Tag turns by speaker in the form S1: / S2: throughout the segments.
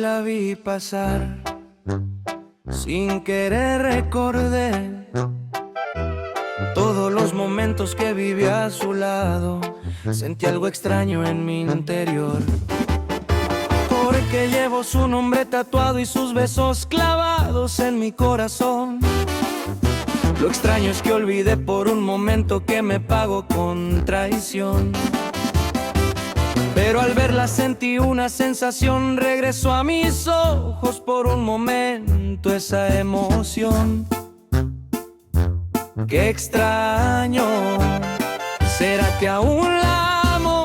S1: la vi pasar, sin querer recordé todos los momentos que viví a su lado. Sentí algo extraño en mi interior, porque llevo su nombre tatuado y sus besos clavados en mi corazón. Lo extraño es que olvidé por un momento que me pagó con traición, pero al verla sentí una sensación. Regresó a mis ojos por un momento esa emoción. Qué extraño, ¿será que aún la amo?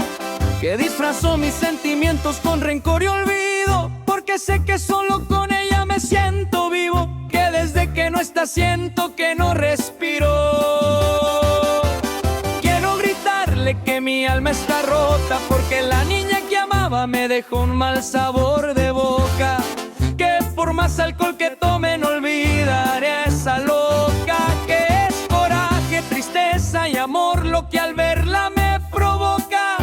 S1: Que disfrazó mis sentimientos con rencor y olvido, porque sé que solo con ella me siento vivo, que desde que no está siento que no respiro. Quiero gritarle que mi alma está rota, porque la niña que amaba me dejó un mal sabor de boca, que por más alcohol que tome no olvidaré a esa loca. Que es coraje, tristeza y amor lo que al verla me provoca.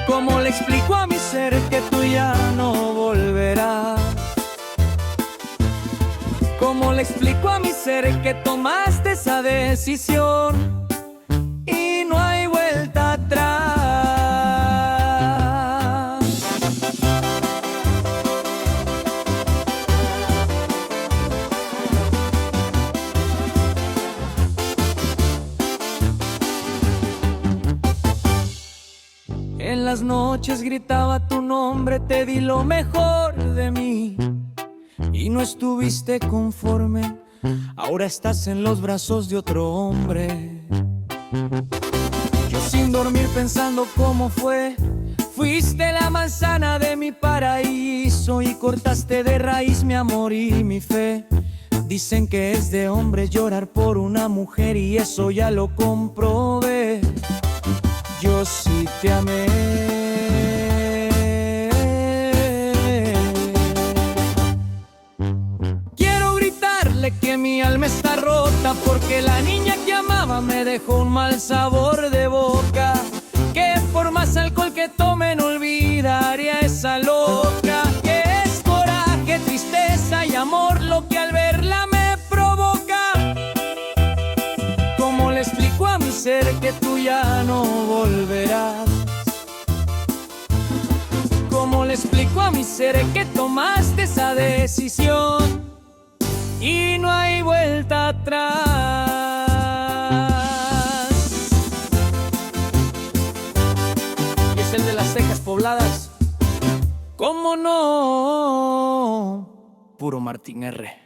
S1: ¿Cómo le explico a mi ser que tú ya no volverás? ¿Cómo le explico a mi ser que tomaste esa decisión y no hay vuelta atrás? En las noches gritaba tu nombre, te di lo mejor de mí y no estuviste conforme. Ahora estás en los brazos de otro hombre. Yo sin dormir pensando cómo fue. Fuiste la manzana de mi paraíso y cortaste de raíz mi amor y mi fe. Dicen que es de hombre llorar por una mujer y eso ya lo comprobé. Yo sí te amé. Quiero gritarle que mi alma está rota, porque la niña que amaba me dejó un mal sabor de boca, que por más alcohol que tome no olvidaré a esa loca. Que es coraje, tristeza y amor lo que al verla me provoca. ¿Cómo le explico a mi ser que tú ya no volverás? ¿Cómo le explico a mi ser que tomaste esa decisión y no hay vuelta atrás? Y es el de las cejas pobladas. ¿Cómo no? Puro Martín R.